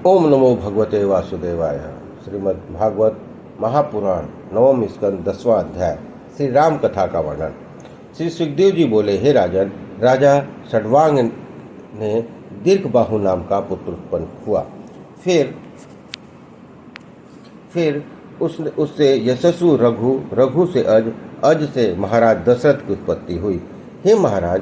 ओम नमो भगवते वासुदेवाय। श्रीमद् भागवत महापुराण नवम स्कंद 10वां अध्याय। श्री राम कथा का वर्णन। श्री सुखदेव जी बोले, हे राजन, राजा षड्वांग ने दीर्घबाहु नाम का पुत्र उत्पन्न हुआ। फिर उससे यशस्वी रघु से अज से महाराज दशरथ की उत्पत्ति हुई। हे महाराज,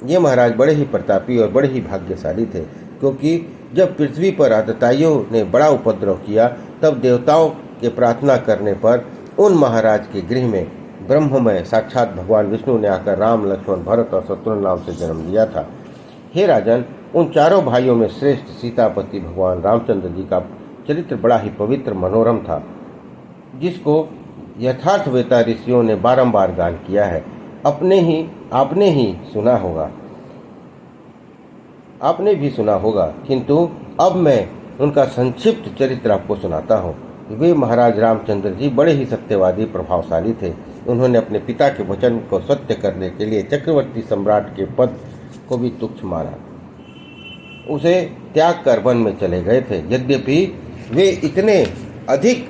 ये महाराज बड़े ही प्रतापी और बड़े ही भाग्यशाली थे, क्योंकि जब पृथ्वी पर आतताइयों ने बड़ा उपद्रव किया, तब देवताओं के प्रार्थना करने पर उन महाराज के गृह में ब्रह्ममय साक्षात भगवान विष्णु ने आकर राम, लक्ष्मण, भरत और शत्रुघ्न नाम से जन्म लिया था। हे राजन, उन चारों भाइयों में श्रेष्ठ सीतापति भगवान रामचंद्र जी का चरित्र बड़ा ही पवित्र मनोरम था, जिसको यथार्थवेता ऋषियों ने बारंबार गान किया है। आपने भी सुना होगा, किंतु अब मैं उनका संक्षिप्त चरित्र आपको सुनाता हूँ। वे महाराज रामचंद्र जी बड़े ही सत्यवादी, प्रभावशाली थे। उन्होंने अपने पिता के वचन को सत्य करने के लिए चक्रवर्ती सम्राट के पद को भी तुच्छ माना, उसे त्याग कर वन में चले गए थे। यद्यपि वे इतने अधिक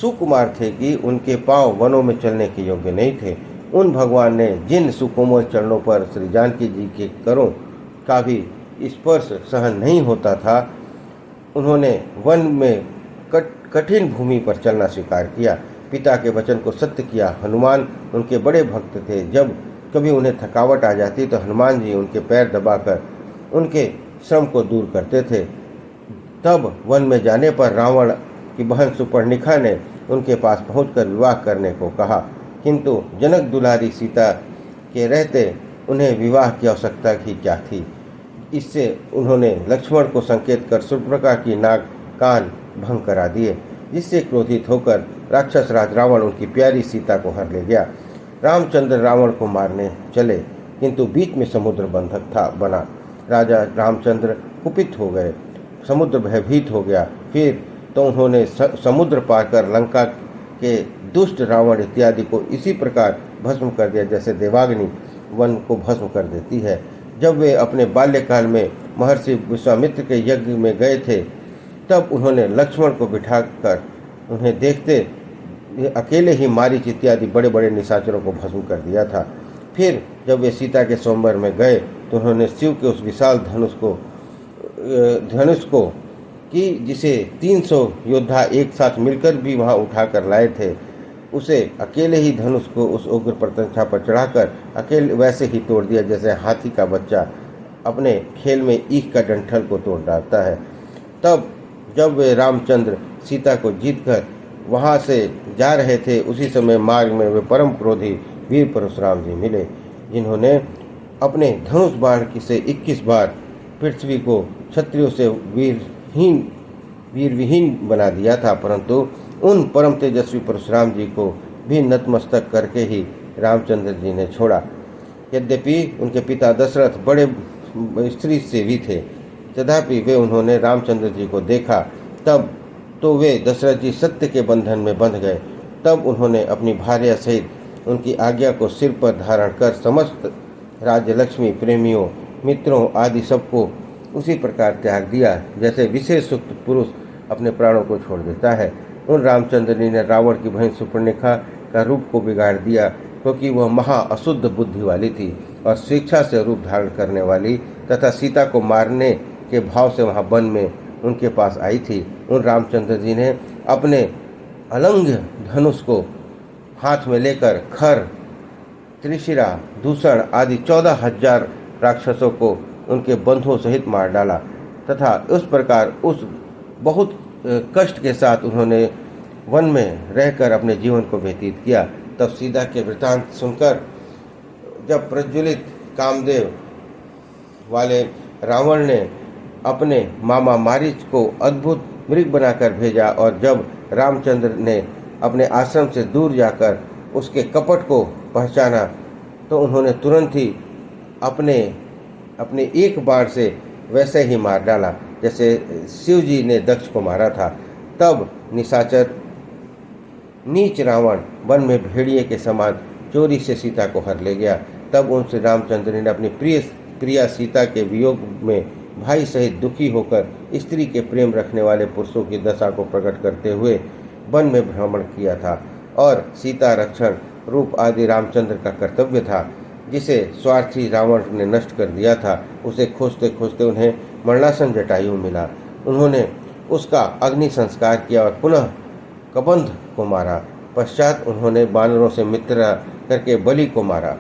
सुकुमार थे कि उनके पांव वनों में चलने के योग्य नहीं थे। उन भगवान ने जिन सुकोमल चरणों पर श्री जानकी जी के करों का भी स्पर्श सहन नहीं होता था, उन्होंने वन में कठिन भूमि पर चलना स्वीकार किया। पिता के वचन को सत्य किया। हनुमान उनके बड़े भक्त थे। जब कभी उन्हें थकावट आ जाती तो हनुमान जी उनके पैर दबाकर उनके श्रम को दूर करते थे। तब वन में जाने पर रावण की बहन सुपर्णिका ने उनके पास पहुंचकर विवाह करने को कहा, किंतु जनक दुलारी सीता के रहते उन्हें विवाह की आवश्यकता ही क्या थी। इससे उन्होंने लक्ष्मण को संकेत कर शूर्पणखा की नाक कान भंग करा दिए, जिससे क्रोधित होकर राक्षस राज रावण उनकी प्यारी सीता को हर ले गया। रामचंद्र रावण को मारने चले, किंतु बीच में समुद्र बंधक बना। राजा रामचंद्र कुपित हो गए, समुद्र भयभीत हो गया। फिर तो उन्होंने समुद्र पार कर लंका के दुष्ट रावण इत्यादि को इसी प्रकार भस्म कर दिया, जैसे देवाग्नि वन को भस्म कर देती है। जब वे अपने बाल्यकाल में महर्षि विश्वामित्र के यज्ञ में गए थे, तब उन्होंने लक्ष्मण को बिठाकर उन्हें देखते अकेले ही मारीच इत्यादि बड़े बड़े निशाचरों को भस्म कर दिया था। फिर जब वे सीता के स्वयंवर में गए तो उन्होंने शिव के उस विशाल धनुष को कि जिसे 300 योद्धा एक साथ मिलकर भी वहां उठाकर लाए थे, उसे अकेले ही धनुष को उस उग्र प्रत्यंछा पर चढ़ाकर अकेले वैसे ही तोड़ दिया, जैसे हाथी का बच्चा अपने खेल में ईख का डंठल को तोड़ डालता है। तब जब वे रामचंद्र सीता को जीतकर वहां से जा रहे थे, उसी समय मार्ग में वे परम क्रोधी वीर परशुराम जी मिले, जिन्होंने अपने धनुष बाण से 21 बार पृथ्वी को क्षत्रियों से वीरविहीन बना दिया था। परंतु उन परम तेजस्वी परशुराम जी को भी नतमस्तक करके ही रामचंद्र जी ने छोड़ा। यद्यपि उनके पिता दशरथ बड़े स्त्री सेवी थे, तथापि उन्होंने रामचंद्र जी को देखा, तब तो वे दशरथ जी सत्य के बंधन में बंध गए। तब उन्होंने अपनी भार्या सहित उनकी आज्ञा को सिर पर धारण कर समस्त राज्य, लक्ष्मी, प्रेमियों, मित्रों आदि सबको उसी प्रकार त्याग दिया, जैसे विशेष सुक्त पुरुष अपने प्राणों को छोड़ देता है। उन रामचंद्र जी ने रावण की बहन सुपर्णखा का रूप को बिगाड़ दिया, क्योंकि वह महा अशुद्ध बुद्धि वाली थी और स्वेच्छा से रूप धारण करने वाली तथा सीता को मारने के भाव से वहां वन में उनके पास आई थी। उन रामचंद्र जी ने अपने अलंघ्य धनुष को हाथ में लेकर खर, त्रिशिरा, दूषण आदि 14,000 राक्षसों को उनके बंधुओं सहित मार डाला, तथा उस प्रकार उस बहुत कष्ट के साथ उन्होंने वन में रहकर अपने जीवन को व्यतीत किया। तब सीता के वृतांत सुनकर जब प्रज्वलित कामदेव वाले रावण ने अपने मामा मारीच को अद्भुत मृग बनाकर भेजा, और जब रामचंद्र ने अपने आश्रम से दूर जाकर उसके कपट को पहचाना, तो उन्होंने तुरंत ही अपने एक बाण से वैसे ही मार डाला, जैसे शिव जी ने दक्ष को मारा था। तब निशाचर नीच रावण वन में भेड़िए के समान चोरी से सीता को हर ले गया। तब उनसे रामचंद्र ने अपनी प्रिया सीता के वियोग में भाई सहित दुखी होकर स्त्री के प्रेम रखने वाले पुरुषों की दशा को प्रकट करते हुए वन में भ्रमण किया था और सीता रक्षण रूप आदि रामचंद्र का कर्तव्य था, जिसे स्वार्थी रावण ने नष्ट कर दिया था। उसे खोजते खोजते उन्हें मरणासन जटायु मिला। उन्होंने उसका अग्नि संस्कार किया और पुनः कबंध को मारा। पश्चात उन्होंने वानरों से मित्रता करके बलि को मारा।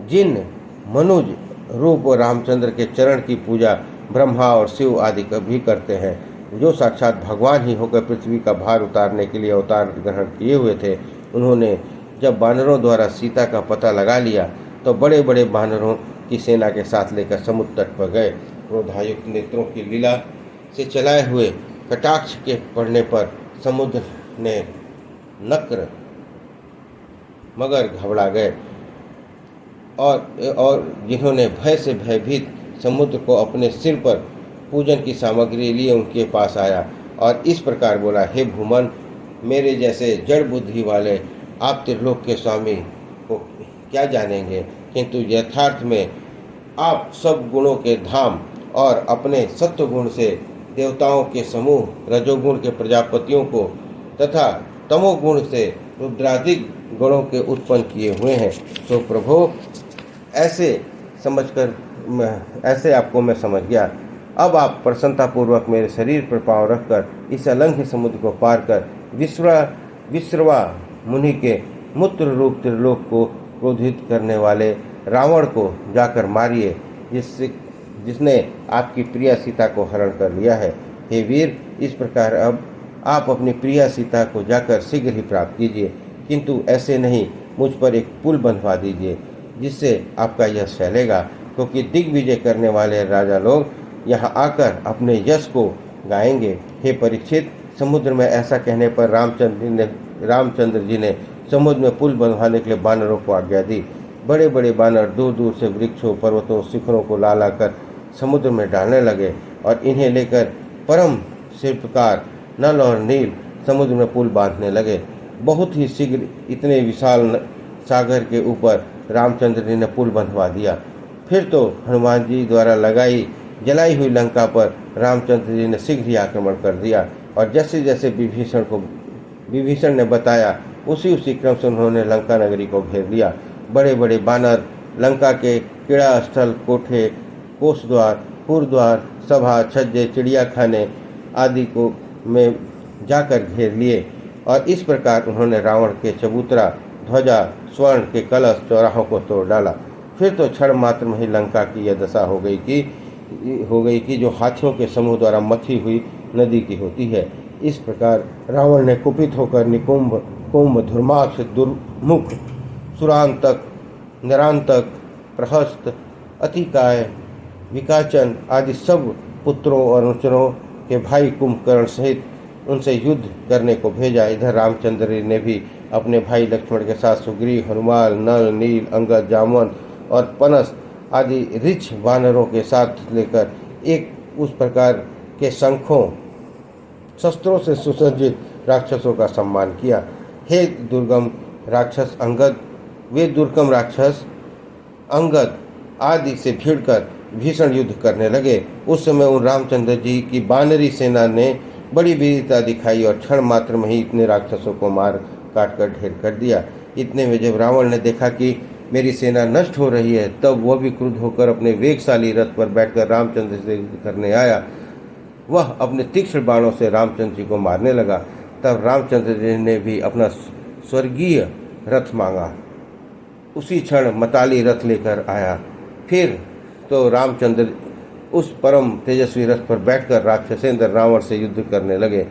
जिन मनुज रूप रामचंद्र के चरण की पूजा ब्रह्मा और शिव आदि भी करते हैं, जो साक्षात भगवान ही होकर पृथ्वी का भार उतारने के लिए अवतार ग्रहण किए हुए थे, उन्होंने जब वानरों द्वारा सीता का पता लगा लिया तो बड़े बड़े वानरों की सेना के साथ लेकर समुद्र तट पर गए। क्रोधायुक्त नेत्रों की लीला से चलाए हुए कटाक्ष के पड़ने पर समुद्र ने नक्र मगर घबरा गए और जिन्होंने भय से भयभीत समुद्र को अपने सिर पर पूजन की सामग्री लिए उनके पास आया और इस प्रकार बोला, हे भूमन, मेरे जैसे जड़ बुद्धि वाले आप त्रिलोक के स्वामी को क्या जानेंगे, किंतु यथार्थ में आप सब गुणों के धाम और अपने सत्व गुण से देवताओं के समूह, रजोगुण के प्रजापतियों को तथा तमोगुण से रुद्राधिक गुणों के उत्पन्न किए हुए हैं। तो प्रभु, ऐसे आपको मैं समझ गया। अब आप प्रसन्नतापूर्वक मेरे शरीर पर पांव रखकर इस अलंघ्य समुद्र को पार कर विश्रवा मुनि के मूत्र रूप त्रिलोक को क्रोधित करने वाले रावण को जाकर मारिए, जिसने आपकी प्रिया सीता को हरण कर लिया है। हे वीर, इस प्रकार अब आप अपनी प्रिया सीता को जाकर शीघ्र ही प्राप्त कीजिए, किंतु ऐसे नहीं, मुझ पर एक पुल बंधवा दीजिए जिससे आपका यश फैलेगा, क्योंकि दिग्विजय करने वाले राजा लोग यहाँ आकर अपने यश को गाएंगे। हे परीक्षित, समुद्र में ऐसा कहने पर रामचंद्र जी ने समुद्र में पुल बंधवाने के लिए बानरों को आज्ञा दी। बड़े बड़े बानर दूर दूर से वृक्षों, पर्वतों, शिखरों को ला लाकर समुद्र में डालने लगे और इन्हें लेकर परम शिल्पकार नल और नील समुद्र में पुल बांधने लगे। बहुत ही शीघ्र इतने विशाल सागर के ऊपर रामचंद्र जी ने पुल बंधवा दिया। फिर तो हनुमान जी द्वारा जलाई हुई लंका पर रामचंद्र जी ने शीघ्र ही आक्रमण कर दिया और जैसे जैसे विभीषण ने बताया उसी क्रम से उन्होंने लंका नगरी को घेर लिया। बड़े बड़े बानर लंका के क्रीड़ा स्थल, कोठे, कोषद्वार, पुरद्वार, सभा, छज्जे, चिड़ियाखाने आदि को में जाकर घेर लिए और इस प्रकार उन्होंने रावण के चबूतरा, ध्वजा, स्वर्ण के कलश, चौराहों को तोड़ डाला। फिर तो क्षण मात्र में ही लंका की यह दशा हो गई कि जो हाथियों के समूह द्वारा मथी हुई नदी की होती है। इस प्रकार रावण ने कुपित होकर निकुंभ, कुंभ, धुर्माक्ष, दुर्मुख, सुरांतक, निरांतक, प्रहस्त, अतिकाय, विकाचन आदि सब पुत्रों और अनुचरों के भाई कुंभकर्ण सहित उनसे युद्ध करने को भेजा। इधर रामचंद्र ने भी अपने भाई लक्ष्मण के साथ सुग्रीव, हनुमान, नल, नील, अंगद, जामवंत और पनस आदि रिछ वानरों के साथ लेकर एक उस प्रकार के शंखों, शस्त्रों से सुसज्जित राक्षसों का सम्मान किया। हे दुर्गम राक्षस अंगद, वे दुर्गम राक्षस अंगद आदि से भिड़कर भीषण युद्ध करने लगे। उस समय उन रामचंद्र जी की बानरी सेना ने बड़ी वीरता दिखाई और क्षण मात्र में ही इतने राक्षसों को मार काट कर ढेर कर दिया। इतने में जब रावण ने देखा कि मेरी सेना नष्ट हो रही है, तब वह भी क्रुद्ध होकर अपने वेगशाली रथ पर बैठकर रामचंद्र से युद्ध करने आया। वह अपने तीक्ष्ण बाणों से रामचंद्र जी को मारने लगा। तब रामचंद्र जी ने भी अपना स्वर्गीय रथ मांगा। उसी क्षण मताली रथ लेकर आया। फिर तो रामचंद्र उस परम तेजस्वी रथ पर बैठकर राक्षसेंद्र रावण से युद्ध करने लगे।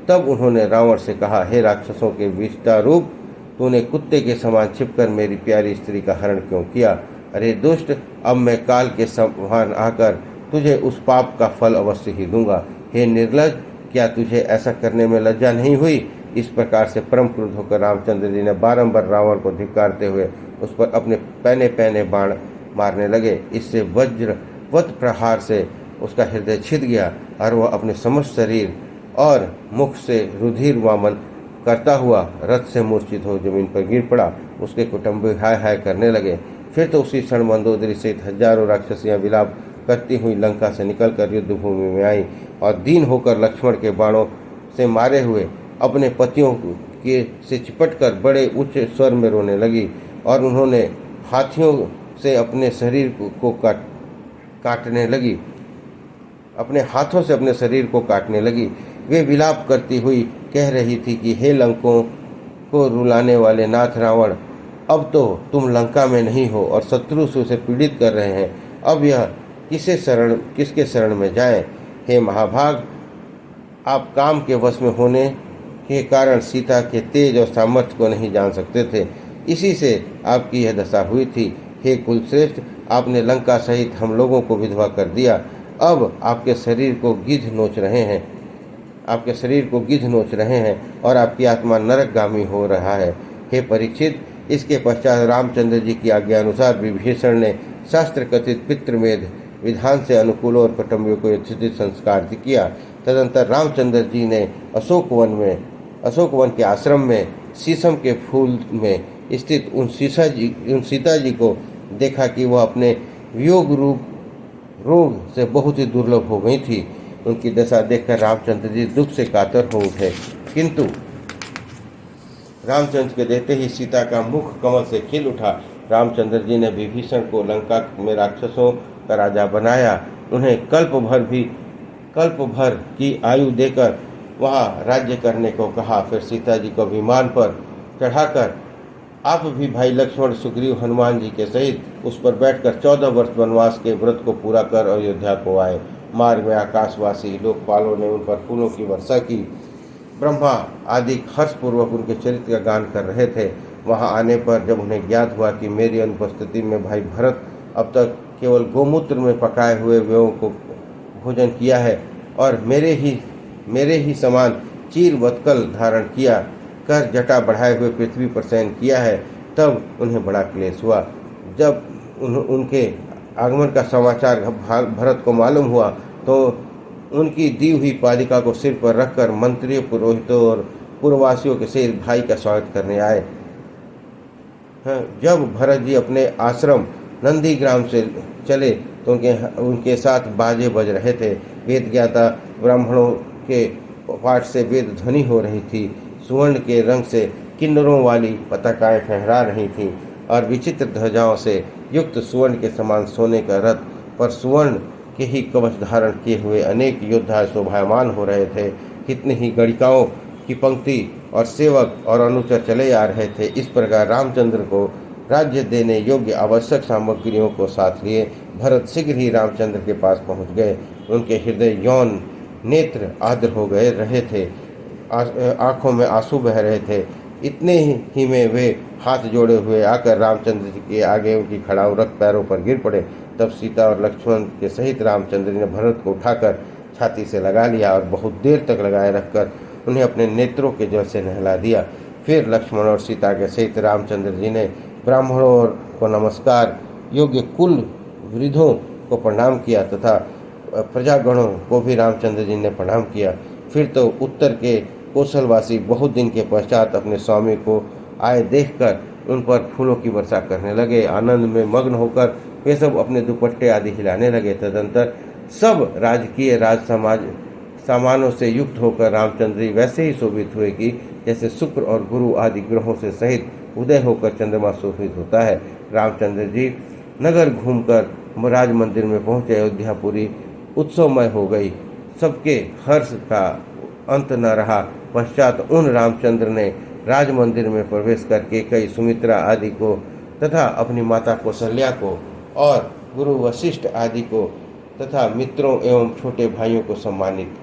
तब उन्होंने रावण से कहा, हे राक्षसों के विष्टा रूप, तूने कुत्ते के समान छिपकर मेरी प्यारी स्त्री का हरण क्यों किया? अरे दुष्ट, अब मैं काल के समान आकर तुझे उस पाप का फल अवश्य ही दूंगा। हे निर्लज, क्या तुझे ऐसा करने में लज्जा नहीं हुई? इस प्रकार से परम क्रुद्ध होकर रामचंद्र जी ने बारंबार रावण को धिक्कारते हुए उस पर अपने पैने पैने बाण मारने लगे। इससे वज्रवत प्रहार से उसका हृदय छिद गया और वह अपने समस्त शरीर और मुख से रुधिर वामन करता हुआ रथ से मूर्छित हो जमीन पर गिर पड़ा। उसके कुटुंबी हाय हाय करने लगे। फिर तो उसी क्षण मंदोदरी सहित हजारों राक्षसियां विलाप करती हुई लंका से निकलकर युद्ध भूमि में आई और दीन होकर लक्ष्मण के बाणों से मारे हुए अपने पतियों के से चिपटकर बड़े उच्च स्वर में रोने लगी और उन्होंने हाथियों से अपने शरीर को काटने लगी, अपने हाथों से अपने शरीर को काटने लगी। वे विलाप करती हुई कह रही थी कि हे लंकों को रुलाने वाले नाथ रावण, अब तो तुम लंका में नहीं हो और शत्रु से उसे पीड़ित कर रहे हैं। अब यह किसके शरण में जाएं? हे महाभाग, आप काम के वश में होने के कारण सीता के तेज और सामर्थ्य को नहीं जान सकते थे, इसी से आपकी यह दशा हुई थी। हे कुलश्रेष्ठ, आपने लंका सहित हम लोगों को विधवा कर दिया। अब आपके शरीर को गिद्ध नोच रहे हैं और आपकी आत्मा नरकगामी हो रहा है। हे परीक्षित, इसके पश्चात रामचंद्र जी की आज्ञा अनुसार विभीषण ने शास्त्र कथित पितृमेध विधान से अनुकूल और कुटुंबियों को यथोचित संस्कार किया। तदंतर रामचंद्र जी ने अशोक वन के आश्रम में शीशम के फूल में स्थित उन सीता जी को देखा कि वह अपने वियोग रोग से बहुत ही दुर्लभ हो गई थी। उनकी दशा देखकर रामचंद्र जी दुख से कातर हो उठे, किंतु रामचंद्र के देखते ही सीता का मुख कमल से खिल उठा। रामचंद्र जी ने विभीषण को लंका में राक्षसों का राजा बनाया, उन्हें कल्प भर की आयु देकर वहाँ राज्य करने को कहा। फिर सीता जी को विमान पर चढ़ाकर आप भी भाई लक्ष्मण, सुग्रीव, हनुमान जी के सहित उस पर बैठकर 14 वर्ष वनवास के व्रत को पूरा कर अयोध्या को आए। मार्ग में आकाशवासी लोकपालों ने उन पर फूलों की वर्षा की। ब्रह्मा आदि हर्षपूर्वक उनके चरित्र का गान कर रहे थे। वहां आने पर जब उन्हें ज्ञात हुआ कि मेरी अनुपस्थिति में भाई भरत अब तक केवल गोमूत्र में पकाए हुए व्ययों को भोजन किया है और मेरे ही समान चीर वत्कल धारण किया कर जटा बढ़ाए हुए पृथ्वी पर शयन किया है, तब उन्हें बड़ा क्लेश हुआ। जब उनके आगमन का समाचार भरत को मालूम हुआ तो उनकी दी हुई पालिका को सिर पर रखकर मंत्रियों, पुरोहितों और पूर्ववासियों के सहित भाई का स्वागत करने आए। जब भरत जी अपने आश्रम नंदीग्राम से चले तो उनके साथ बाजे बज रहे थे। वेद ज्ञाता ब्राह्मणों के पाठ से वेद ध्वनि हो रही थी। सुवर्ण के रंग से किन्नरों वाली पताकाएं फहरा रही थीं और विचित्र ध्वजाओं से युक्त सुवर्ण के समान सोने का रथ पर सुवर्ण के ही कवच धारण किए हुए अनेक योद्धा शोभायमान हो रहे थे। कितने ही गणिकाओं की पंक्ति और सेवक और अनुचर चले आ रहे थे। इस प्रकार रामचंद्र को राज्य देने योग्य आवश्यक सामग्रियों को साथ लिए भरत शीघ्र ही रामचंद्र के पास पहुंच गए। उनके हृदय यौन नेत्र आर्द्र हो गए रहे थे, आंखों में आंसू बह रहे थे। इतने ही में वे हाथ जोड़े हुए आकर रामचंद्र जी के आगे उनकी खड़ाऊ रख पैरों पर गिर पड़े। तब सीता और लक्ष्मण के सहित रामचंद्र ने भरत को उठाकर छाती से लगा लिया और बहुत देर तक लगाए रखकर उन्हें अपने नेत्रों के जल से नहला दिया। फिर लक्ष्मण और सीता के सहित रामचंद्र जी ने ब्राह्मणों को नमस्कार योग्य कुल वृद्धों को प्रणाम किया तथा प्रजागणों को भी रामचंद्र जी ने प्रणाम किया। फिर तो उत्तर के कौशलवासी बहुत दिन के पश्चात अपने स्वामी को आए देखकर उन पर फूलों की वर्षा करने लगे। आनंद में मग्न होकर वे सब अपने दुपट्टे आदि हिलाने लगे। तदंतर सब राजकीय सामानों से युक्त होकर रामचंद्र जी वैसे ही शोभित हुए कि जैसे शुक्र और गुरु आदि ग्रहों से सहित उदय होकर चंद्रमा शोभित होता है। रामचंद्र जी नगर घूमकर राज मंदिर में पहुंचे। अयोध्यापुरी उत्सवमय हो गई, सबके हर्ष का अंत न रहा। पश्चात उन रामचंद्र ने राज मंदिर में प्रवेश करके कई सुमित्रा आदि को तथा अपनी माता कौशल्या को और गुरु वशिष्ठ आदि को तथा मित्रों एवं छोटे भाइयों को सम्मानित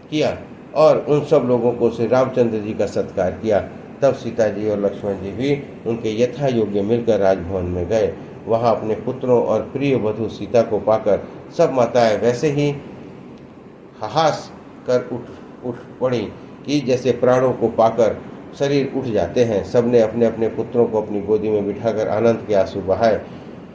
किया और उन सब लोगों को श्री रामचंद्र जी का सत्कार किया। तब सीता जी और लक्ष्मण जी भी उनके यथा योग्य मिलकर राजभवन में गए। वहां अपने पुत्रों और प्रिय वधू सीता को पाकर सब माताएं वैसे ही हाहास कर उठ पड़ी कि जैसे प्राणों को पाकर शरीर उठ जाते हैं। सबने अपने अपने पुत्रों को अपनी गोदी में बिठाकर आनंद के आंसू बहाए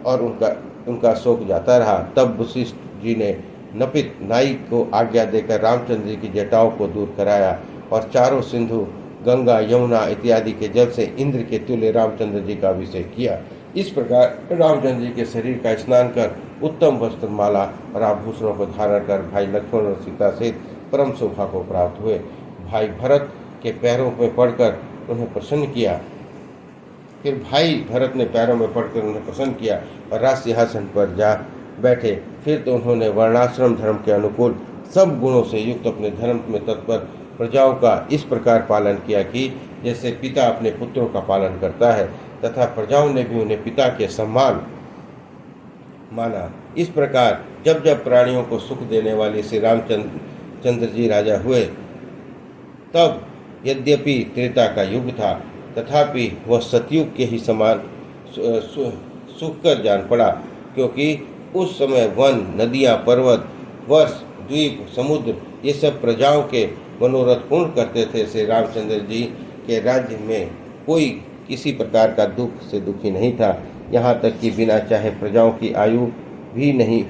और उनका शोक जाता रहा। तब वशिष्ठ जी ने नपित नाई को आज्ञा देकर रामचंद्र जी की जटाओं को दूर कराया और चारों सिंधु, गंगा, यमुना इत्यादि के जल से इंद्र के तुल्य रामचंद्र जी का अभिषेक किया। इस प्रकार रामचंद्र जी के शरीर का स्नान कर उत्तम वस्त्रमाला और आभूषणों को धारण कर भाई लक्ष्मण और सीता सहित परम शोभा को प्राप्त हुए। भाई भरत के पैरों में पड़कर उन्हें प्रसन्न किया। फिर भाई भरत ने पैरों में पड़कर उन्हें प्रसन्न किया और राज सिंहासन पर जा बैठे। फिर तो उन्होंने वर्णाश्रम धर्म के अनुकूल सब गुणों से युक्त अपने धर्म में तत्पर प्रजाओं का इस प्रकार पालन किया कि जैसे पिता अपने पुत्रों का पालन करता है, तथा प्रजाओं ने भी उन्हें पिता के समान माना। इस प्रकार जब जब प्राणियों को सुख देने वाले श्री रामचंद्र जी राजा हुए, तब यद्यपि त्रेता का युग था, तथापि वह सतयुग के ही समान सुखकर जान पड़ा, क्योंकि उस समय वन, नदियाँ, पर्वत, वर्ष, द्वीप, समुद्र ये सब प्रजाओं के मनोरथ पूर्ण करते थे। श्री रामचंद्र जी के राज्य में कोई किसी प्रकार का दुख से दुखी नहीं था। यहाँ तक कि बिना चाहे प्रजाओं की आयु भी नहीं,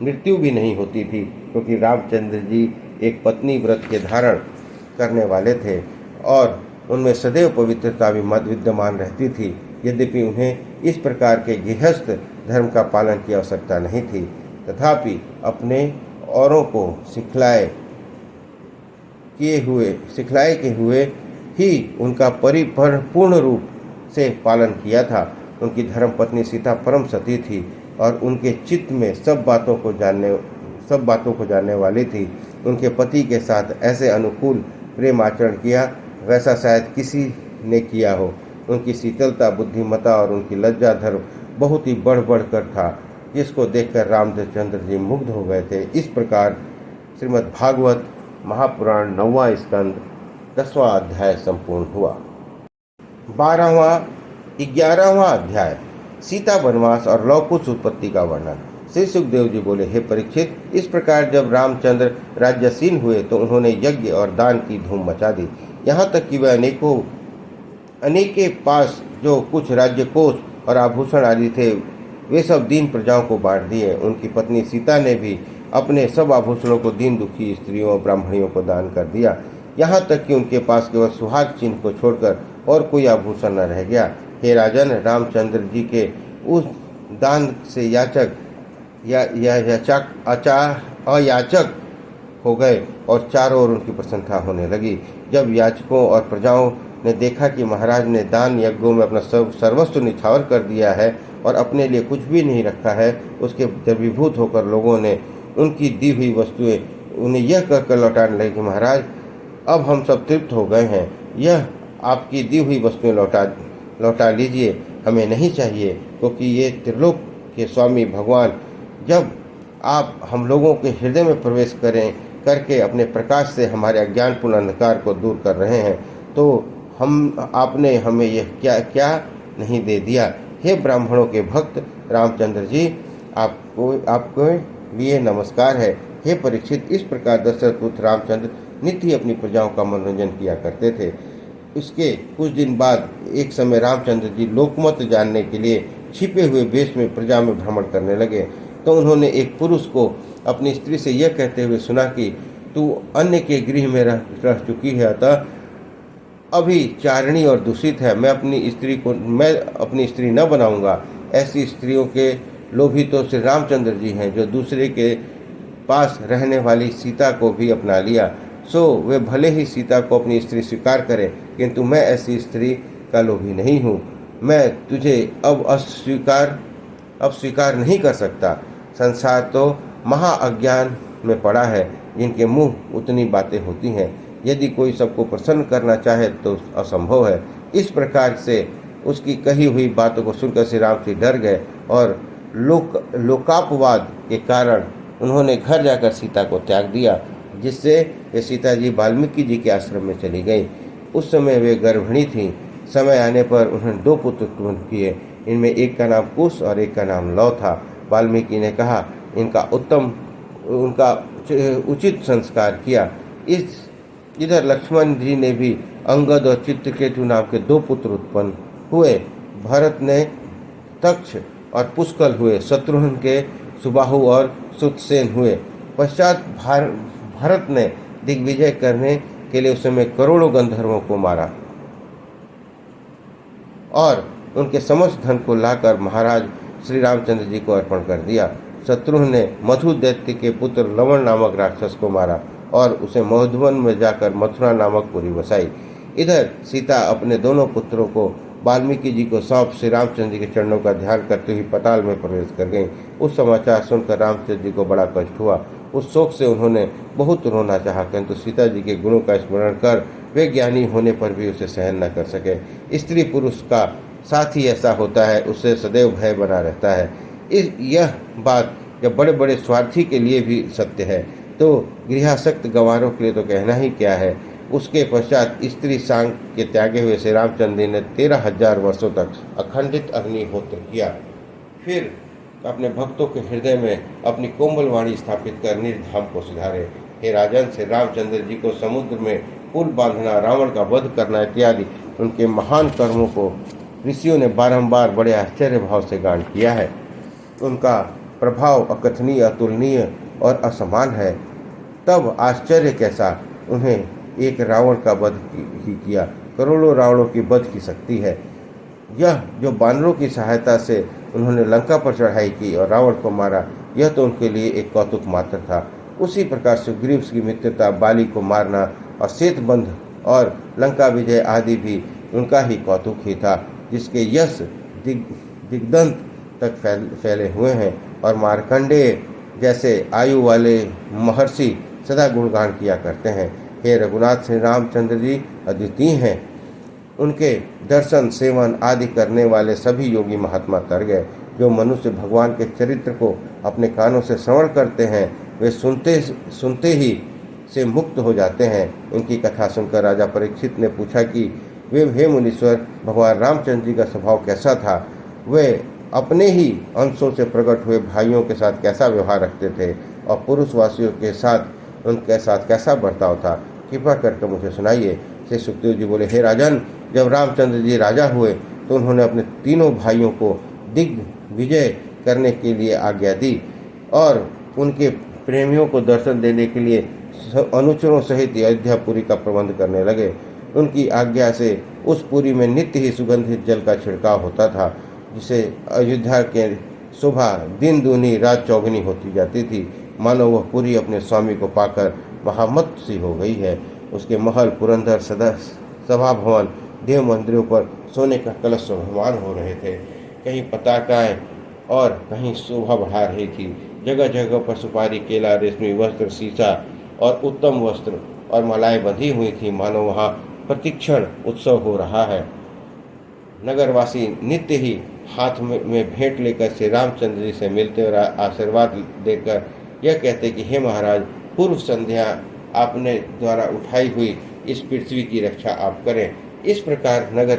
मृत्यु भी नहीं होती थी, क्योंकि रामचंद्र जी एक पत्नी व्रत के धारण करने वाले थे और उनमें सदैव पवित्रता भी विद्यमान रहती थी। यद्यपि उन्हें इस प्रकार के गृहस्थ धर्म का पालन की आवश्यकता नहीं थी, तथापि अपने औरों को सिखलाए के हुए ही उनका परिपूर्ण रूप से पालन किया था। उनकी धर्मपत्नी सीता परम सती थी और उनके चित्त में सब बातों को जानने वाली थी। उनके पति के साथ ऐसे अनुकूल प्रेम आचरण किया वैसा शायद किसी ने किया हो। उनकी शीतलता, बुद्धिमत्ता और उनकी लज्जा धर्म बहुत ही बढ़ कर था, जिसको देखकर रामचंद्र जी मुग्ध हो गए थे। इस प्रकार श्रीमद् भागवत महापुराण 9वां स्कंद 10वां अध्याय संपूर्ण हुआ। 11वां अध्याय सीता वनवास और लवकुश उत्पत्ति का वर्णन। श्री सुखदेव जी बोले, हे परीक्षित, इस प्रकार जब रामचंद्र राज्यसीन हुए तो उन्होंने यज्ञ और दान की धूम मचा दी। यहाँ तक कि वह अनेके पास जो कुछ राज्य कोष और आभूषण आदि थे, वे सब दीन प्रजाओं को बांट दिए। उनकी पत्नी सीता ने भी अपने सब आभूषणों को दीन दुखी स्त्रियों और ब्राह्मणियों को दान कर दिया। यहाँ तक कि उनके पास केवल सुहाग चिन्ह को छोड़कर और कोई आभूषण न रह गया। हे राजन, रामचंद्र जी के उस दान से अयाचक हो गए और चारों ओर उनकी प्रशंसा होने लगी। जब याचकों और प्रजाओं ने देखा कि महाराज ने दान यज्ञों में अपना सर्वस्व निछावर कर दिया है और अपने लिए कुछ भी नहीं रखा है, उसके द्रवीभूत होकर लोगों ने उनकी दी हुई वस्तुएं उन्हें यह कहकर लौटाने लगे कि महाराज, अब हम सब तृप्त हो गए हैं, यह आपकी दी हुई वस्तुएं लौटा लीजिए, हमें नहीं चाहिए, क्योंकि ये त्रिलोक के स्वामी भगवान जब आप हम लोगों के हृदय में प्रवेश करके अपने प्रकाश से हमारे अज्ञानपूर्ण अंधकार को दूर कर रहे हैं, तो आपने हमें यह क्या नहीं दे दिया। हे ब्राह्मणों के भक्त रामचंद्र जी, आपको लिए नमस्कार है। हे परीक्षित, इस प्रकार दशरथ पुत्र रामचंद्र नित्य अपनी प्रजाओं का मनोरंजन किया करते थे। उसके कुछ दिन बाद एक समय रामचंद्र जी लोकमत जानने के लिए छिपे हुए वेश में प्रजा में भ्रमण करने लगे, तो उन्होंने एक पुरुष को अपनी स्त्री से यह कहते हुए सुना कि तू अन्य के गृह में रह चुकी है, अतः अभी चारणी और दूषित है। मैं अपनी स्त्री न बनाऊंगा। ऐसी स्त्रियों के लोभी तो श्री रामचंद्र जी हैं, जो दूसरे के पास रहने वाली सीता को भी अपना लिया। सो वे भले ही सीता को अपनी स्त्री स्वीकार करें, किंतु मैं ऐसी स्त्री का लोभी नहीं हूँ। मैं तुझे अब स्वीकार नहीं कर सकता। संसार तो महा अज्ञान में पड़ा है, जिनके मुंह उतनी बातें होती हैं। यदि कोई सबको प्रसन्न करना चाहे तो असंभव है। इस प्रकार से उसकी कही हुई बातों को सुनकर श्री राम जी डर गए और लोकापवाद के कारण उन्होंने घर जाकर सीता को त्याग दिया, जिससे वे सीता जी वाल्मीकि जी के आश्रम में चली गई। उस समय वे गर्भिणी थीं। समय आने पर उन्होंने 2 पुत्र उत्पन्न किए। इनमें एक का नाम कुश और एक का नाम लव था। वाल्मीकि ने कहा, उनका उचित संस्कार किया। इधर लक्ष्मण जी ने भी अंगद और चित्रकेतु नाम के 2 पुत्र उत्पन्न हुए। भरत ने तक्ष और पुष्कल हुए। शत्रुघ्न के सुबाहु और सुतसेन हुए। पश्चात भरत ने दिग्विजय करने के लिए उस समय करोड़ों गंधर्वों को मारा और उनके समस्त धन को लाकर महाराज श्री रामचंद्र जी को अर्पण कर दिया। शत्रुघ्न ने मधु दैत्य के पुत्र लवण नामक राक्षस को मारा और उसे मधुवन में जाकर मथुरा नामक पुरी बसाई। इधर सीता अपने दोनों पुत्रों को वाल्मीकि जी को सौंप श्री रामचंद्र जी के चरणों का ध्यान करते हुए पाताल में प्रवेश कर गई। उस समाचार सुनकर रामचंद्र जी को बड़ा कष्ट हुआ। उस शोक से उन्होंने बहुत रोना चाहा, किंतु सीता जी के गुणों का स्मरण कर वे ज्ञानी होने पर भी उसे सहन न कर सके। स्त्री पुरुष का साथ ही ऐसा होता है, उससे सदैव भय बना रहता है। यह बात जब बड़े बड़े स्वार्थी के लिए भी सत्य है, तो गृहासक्त गंवारों के लिए तो कहना ही क्या है। उसके पश्चात स्त्री सांग के त्यागे हुए श्री रामचंद्र ने 13,000 वर्षों तक अखंडित अग्निहोत्र किया। फिर अपने भक्तों के हृदय में अपनी कोमल वाणी स्थापित कर निर्धाम को सुधारे। हे राजन, श्री रामचंद्र जी को समुद्र में पुल बांधना, रावण का वध करना इत्यादि उनके महान कर्मों को ऋषियों ने बारंबार बड़े आश्चर्य भाव से गान किया है। उनका प्रभाव अकथनीय, अतुलनीय और असमान है। तब आश्चर्य कैसा, उन्हें एक रावण का वध ही किया, करोड़ों रावणों की वध की शक्ति है। यह जो बानरों की सहायता से उन्होंने लंका पर चढ़ाई की और रावण को मारा, यह तो उनके लिए एक कौतुक मात्र था। उसी प्रकार सुग्रीव की मित्रता, बाली को मारना और सेतुबंध और लंका विजय आदि भी उनका ही कौतुक ही था, जिसके यश दिग्दंत तक फैले हुए हैं। और मार्कंडेय जैसे आयु वाले महर्षि सदा गुणगान किया करते हैं। हे रघुनाथ, श्री रामचंद्र जी अद्वितीय हैं। उनके दर्शन, सेवन आदि करने वाले सभी योगी महात्मा तर गए। जो मनुष्य भगवान के चरित्र को अपने कानों से श्रवण करते हैं, वे सुनते ही से मुक्त हो जाते हैं। उनकी कथा सुनकर राजा परीक्षित ने पूछा कि वे हे मुनीश्वर, भगवान रामचंद्र जी का स्वभाव कैसा था? वे अपने ही अंशों से प्रकट हुए भाइयों के साथ कैसा व्यवहार रखते थे और पुरुषवासियों के साथ उनके साथ कैसा बर्ताव था? कृपा करके मुझे सुनाइए। श्री सुखदेव जी बोले, हे राजन, जब रामचंद्र जी राजा हुए तो उन्होंने अपने तीनों भाइयों को दिग्विजय करने के लिए आज्ञा दी और उनके प्रेमियों को दर्शन देने के लिए अनुचरों सहित अयोध्यापुरी का प्रबंध करने लगे। उनकी आज्ञा से उस पुरी में नित्य ही सुगंधित जल का छिड़काव होता था, जिसे अयोध्या के शोभा दिन दूनी रात चौगुनी होती जाती थी। मानो वह पुरी अपने स्वामी को पाकर महामत सी हो गई है। उसके महल, पुरंदर, सभा भवन, देव मंदिरों पर सोने का कलश शोभायमान हो रहे थे। कहीं पताकाएं और कहीं शोभा बढ़ा रही थी। जगह जगह पर सुपारी, केला, रेशमी वस्त्र, शीशा और उत्तम वस्त्र और मालाएं बंधी हुई थी। मानो वहाँ प्रतिक्षण उत्सव हो रहा है। नगरवासी नित्य ही हाथ में भेंट लेकर श्री रामचंद्र जी से मिलते और आशीर्वाद देकर यह कहते कि हे महाराज, पूर्व संध्या आपने द्वारा उठाई हुई इस पृथ्वी की रक्षा आप करें। इस प्रकार नगर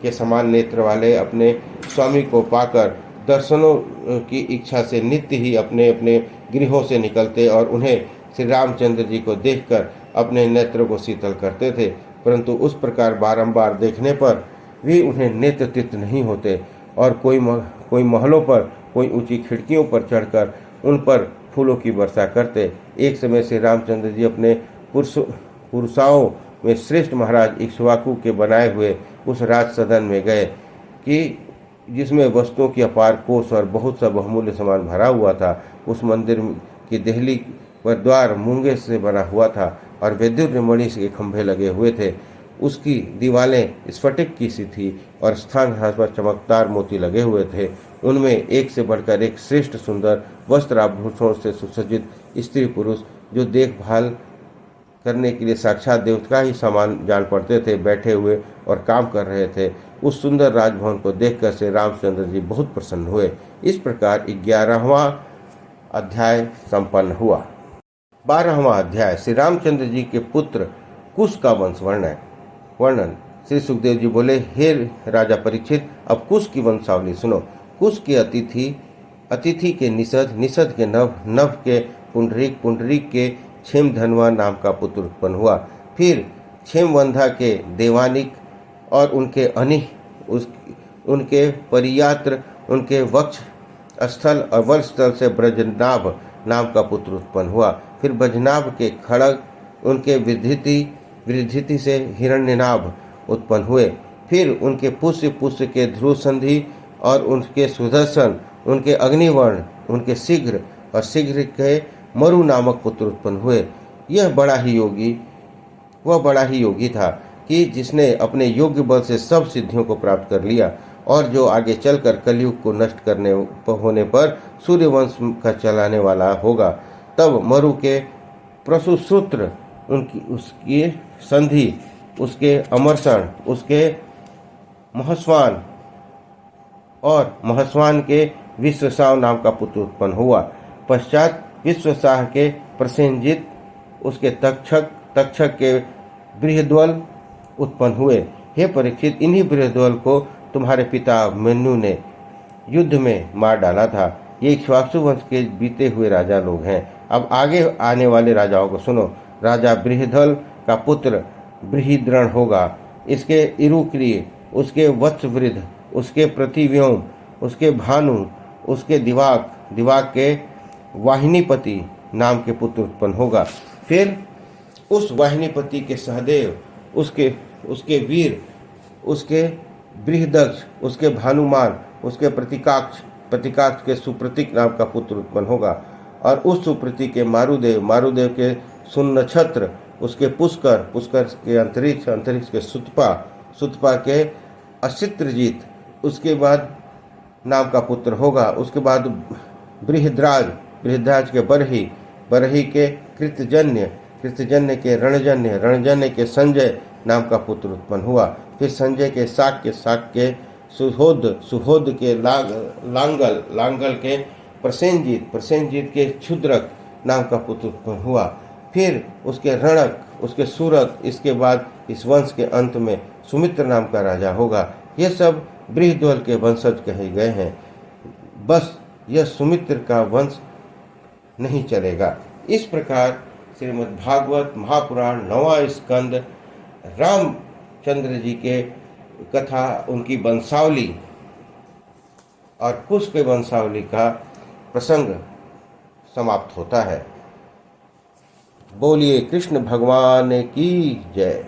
के समान नेत्र वाले अपने स्वामी को पाकर दर्शनों की इच्छा से नित्य ही अपने अपने गृहों से निकलते और उन्हें श्री रामचंद्र जी को देखकर अपने नेत्रों को शीतल करते थे। परंतु उस प्रकार बारंबार देखने पर भी उन्हें नेत्र तृप्त नहीं होते और कोई महलों पर, कोई ऊंची खिड़कियों पर चढ़कर उन पर फूलों की वर्षा करते। एक समय श्री रामचंद्र जी अपने पुरुषाओं में श्रेष्ठ महाराज इक्ष्वाकु के बनाए हुए उस राज सदन में गए कि जिसमें वस्तुओं की अपार कोष और बहुत सा बहुमूल्य सामान भरा हुआ था। उस मंदिर की देहली पर द्वार मूंगे से बना हुआ था और वैदुर्य मणि के खंभे लगे हुए थे। उसकी दीवारें स्फटिक की सी थी और स्थान पर चमकदार मोती लगे हुए थे। उनमें एक से बढ़कर एक श्रेष्ठ सुंदर वस्त्र आभूषणों से सुसज्जित स्त्री पुरुष, जो देखभाल करने के लिए साक्षात देवता ही समान जान पड़ते थे, बैठे हुए और काम कर रहे थे। उस सुंदर राजभवन को देखकर श्री रामचंद्र जी बहुत प्रसन्न हुए। इस प्रकार 11वां अध्याय संपन्न हुआ। 12वां अध्याय श्री रामचंद्र जी के पुत्र कुश का वंश वर्णन। श्री सुखदेव जी बोले, हे राजा परीक्षित, अब कुश की वंशावली सुनो। कुश के अतिथि के निषद के नभ के पुंडरीक के क्षेमधन्वा नाम का पुत्र उत्पन्न हुआ। फिर क्षेमवंधा के देवानिक और उनके उनके परियात्र, उनके वक्ष स्थल और वक्षस्थल से ब्रजनाभ नाम का पुत्र उत्पन्न हुआ। फिर ब्रजनाभ के खड़ग, उनके वृद्धिति से हिरण्यनाभ उत्पन्न हुए। फिर उनके पुष्य के ध्रुव संधि और उनके सुदर्शन उनके अग्निवर्ण, उनके शीघ्र और शीघ्र के मरु नामक पुत्र उत्पन्न हुए। वह बड़ा ही योगी था कि जिसने अपने योग्य बल से सब सिद्धियों को प्राप्त कर लिया और जो आगे चलकर कलयुग को नष्ट करने होने पर सूर्यवंश का चलाने वाला होगा। तब मरु के प्रसूसूत्र, उसकी संधि, उसके अमरसण, उसके महस्वान और महस्वान के विश्वसाव नाम का पुत्र उत्पन्न हुआ। पश्चात विश्वसाह के प्रसेनजित, उसके तक्षक के बृहद्वल उत्पन्न हुए। हे परीक्षित, इन्हीं बृहद्वल को तुम्हारे पिता मेनु ने युद्ध में मार डाला था। ये इक्ष्वाकु वंश के बीते हुए राजा लोग हैं। अब आगे आने वाले राजाओं को सुनो। राजा बृहद्वल का पुत्र बृहद्रण होगा। इसके इरुक्रिय, उसके वत्सवृद्ध, उसके प्रतिव्योम, उसके भानु, उसके दिवाक के वाहिनीपति नाम के पुत्र उत्पन्न होगा। फिर उस वाहिनीपति के सहदेव, उसके वीर, उसके बृहदक्ष, उसके भानुमान, उसके प्रतीकाक्ष के सुप्रतीक नाम का पुत्र उत्पन्न होगा। और उस सुप्रतीक के मारुदेव के सुन्नक्षत्र, उसके पुष्कर के अंतरिक्ष के सुतपा के असित्रजीत, उसके बाद नाम का पुत्र होगा। उसके बाद बृहद्राज के बरही के कृतजन्य के रणजन्य के संजय नाम का पुत्र उत्पन्न हुआ। फिर संजय के साक के सुहोद के लांगल के प्रसेनजीत के क्षुद्रक नाम का पुत्र उत्पन्न हुआ। फिर उसके रणक, उसके सूरक, इसके बाद इस वंश के अंत में सुमित्र नाम का राजा होगा। ये सब बृहद्वल के वंशज कहे गए हैं। बस यह सुमित्र का वंश नहीं चलेगा। इस प्रकार श्रीमद् भागवत महापुराण 9वां स्कंद रामचंद्र जी के कथा, उनकी वंशावली और कुश के वंशावली का प्रसंग समाप्त होता है। बोलिए कृष्ण भगवान की जय।